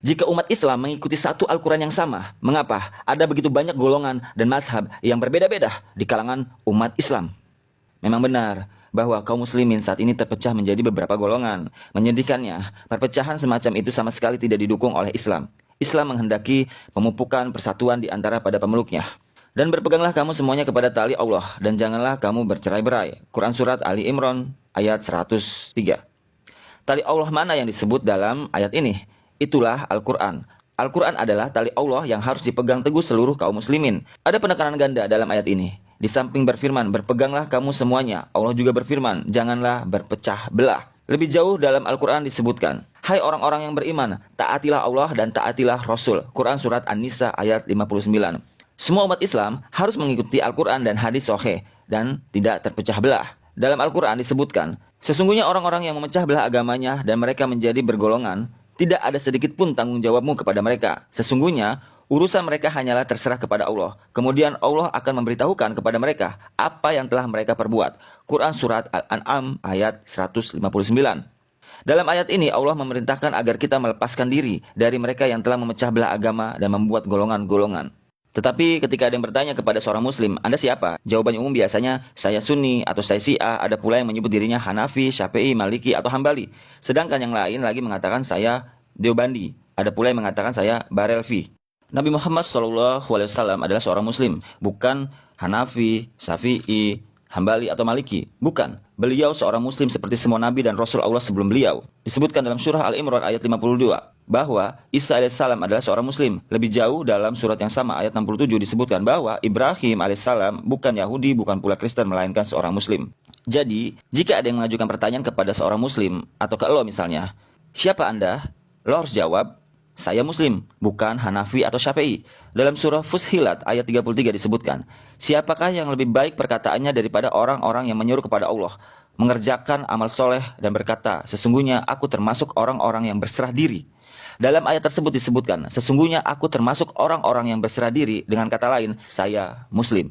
Jika umat Islam mengikuti satu Al-Quran yang sama, mengapa ada begitu banyak golongan dan mazhab yang berbeda-beda di kalangan umat Islam? Memang benar bahwa kaum muslimin saat ini terpecah menjadi beberapa golongan. Menyedihkannya, perpecahan semacam itu sama sekali tidak didukung oleh Islam. Islam menghendaki pemupukan persatuan di antara pada pemeluknya. Dan berpeganglah kamu semuanya kepada tali Allah, dan janganlah kamu bercerai-berai. Quran Surat Ali Imran ayat 103. Tali Allah mana yang disebut dalam ayat ini? Itulah Al-Quran. Al-Quran adalah tali Allah yang harus dipegang teguh seluruh kaum muslimin. Ada penekanan ganda dalam ayat ini. Di samping berfirman, berpeganglah kamu semuanya. Allah juga berfirman, janganlah berpecah belah. Lebih jauh dalam Al-Quran disebutkan, hai orang-orang yang beriman, taatilah Allah dan taatilah Rasul. Quran Surat An-Nisa ayat 59. Semua umat Islam harus mengikuti Al-Quran dan hadis sahih dan tidak terpecah belah. Dalam Al-Quran disebutkan, sesungguhnya orang-orang yang memecah belah agamanya dan mereka menjadi bergolongan, tidak ada sedikit pun tanggung jawabmu kepada mereka. Sesungguhnya, urusan mereka hanyalah terserah kepada Allah. Kemudian Allah akan memberitahukan kepada mereka apa yang telah mereka perbuat. Quran Surat Al-An'am ayat 159. Dalam ayat ini Allah memerintahkan agar kita melepaskan diri dari mereka yang telah memecah belah agama dan membuat golongan-golongan. Tetapi ketika ada yang bertanya kepada seorang muslim, Anda siapa? Jawabannya umum biasanya, saya Sunni atau saya Syiah. Ada pula yang menyebut dirinya Hanafi, Syafi'i, Maliki atau Hambali. Sedangkan yang lain lagi mengatakan saya Deobandi. Ada pula yang mengatakan saya Barelvi. Nabi Muhammad SAW adalah seorang muslim, bukan Hanafi, Syafi'i, Hambali atau Maliki. Bukan. Beliau seorang muslim seperti semua nabi dan rasul Allah sebelum beliau. Disebutkan dalam surah Al-Imran ayat 52 bahwa Isa alaihissalam adalah seorang muslim. Lebih jauh dalam surat yang sama ayat 67 disebutkan bahwa Ibrahim alaihissalam bukan Yahudi, bukan pula Kristen, melainkan seorang muslim. Jadi, jika ada yang mengajukan pertanyaan kepada seorang muslim atau ke lo misalnya, siapa Anda? Lo harus jawab, saya muslim, bukan Hanafi atau Syafi'i. Dalam surah Fussilat ayat 33 disebutkan, siapakah yang lebih baik perkataannya daripada orang-orang yang menyuruh kepada Allah, mengerjakan amal soleh dan berkata, sesungguhnya aku termasuk orang-orang yang berserah diri. Dalam ayat tersebut disebutkan, sesungguhnya aku termasuk orang-orang yang berserah diri, dengan kata lain, saya muslim.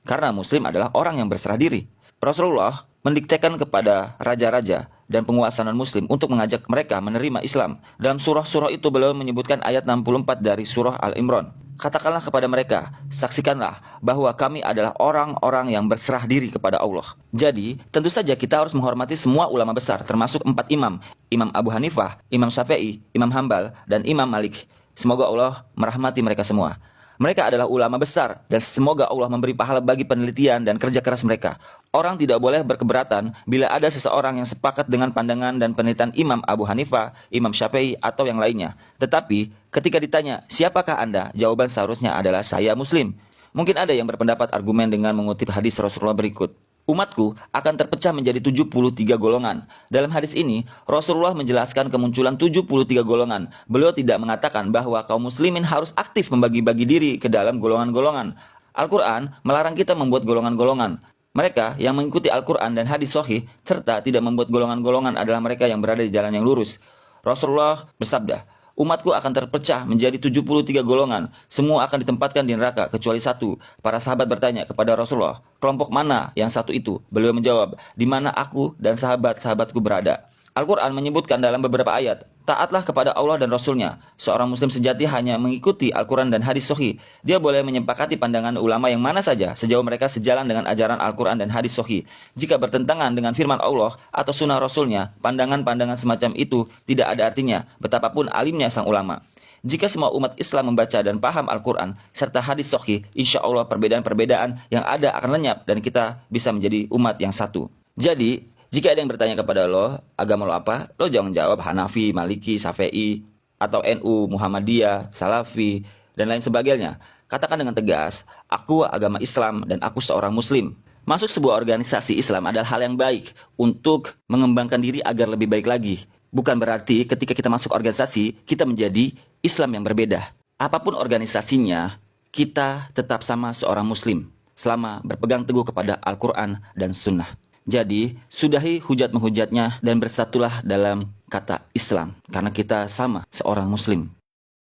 Karena muslim adalah orang yang berserah diri. Rasulullah mendiktekan kepada raja-raja dan penguasa non-muslim untuk mengajak mereka menerima Islam. Dalam surah-surah itu beliau menyebutkan ayat 64 dari surah Al-Imran. Katakanlah kepada mereka, saksikanlah bahwa kami adalah orang-orang yang berserah diri kepada Allah. Jadi, tentu saja kita harus menghormati semua ulama besar, termasuk 4 imam. Imam Abu Hanifah, Imam Syafi'i, Imam Hambal, dan Imam Malik. Semoga Allah merahmati mereka semua. Mereka adalah ulama besar dan semoga Allah memberi pahala bagi penelitian dan kerja keras mereka. Orang tidak boleh berkeberatan bila ada seseorang yang sepakat dengan pandangan dan penelitian Imam Abu Hanifah, Imam Syafi'i atau yang lainnya. Tetapi ketika ditanya, siapakah Anda? Jawaban seharusnya adalah saya muslim. Mungkin ada yang berpendapat argumen dengan mengutip hadis Rasulullah berikut. Umatku akan terpecah menjadi 73 golongan. Dalam hadis ini, Rasulullah menjelaskan kemunculan 73 golongan. Beliau tidak mengatakan bahwa kaum muslimin harus aktif membagi-bagi diri ke dalam golongan-golongan. Al-Quran melarang kita membuat golongan-golongan. Mereka yang mengikuti Al-Quran dan hadis sahih serta tidak membuat golongan-golongan adalah mereka yang berada di jalan yang lurus. Rasulullah bersabda, umatku akan terpecah menjadi 73 golongan. Semua akan ditempatkan di neraka kecuali satu. Para sahabat bertanya kepada Rasulullah, kelompok mana yang satu itu? Beliau menjawab, di mana aku dan sahabat-sahabatku berada. Al-Quran menyebutkan dalam beberapa ayat, taatlah kepada Allah dan Rasulnya. Seorang muslim sejati hanya mengikuti Al-Quran dan hadis sahih. Dia boleh menyepakati pandangan ulama yang mana saja sejauh mereka sejalan dengan ajaran Al-Quran dan hadis sahih. Jika bertentangan dengan firman Allah atau sunnah Rasulnya, pandangan-pandangan semacam itu tidak ada artinya, betapapun alimnya sang ulama. Jika semua umat Islam membaca dan paham Al-Quran serta hadis sahih, insya Allah perbedaan-perbedaan yang ada akan lenyap dan kita bisa menjadi umat yang satu. Jadi, jika ada yang bertanya kepada lo, agama lo apa? Lo jangan jawab Hanafi, Maliki, Syafi'i, atau NU, Muhammadiyah, Salafi, dan lain sebagainya. Katakan dengan tegas, aku agama Islam dan aku seorang muslim. Masuk sebuah organisasi Islam adalah hal yang baik untuk mengembangkan diri agar lebih baik lagi. Bukan berarti ketika kita masuk organisasi, kita menjadi Islam yang berbeda. Apapun organisasinya, kita tetap sama seorang muslim selama berpegang teguh kepada Al-Quran dan Sunnah. Jadi, sudahi hujat-menghujatnya dan bersatulah dalam kata Islam. Karena kita sama seorang muslim.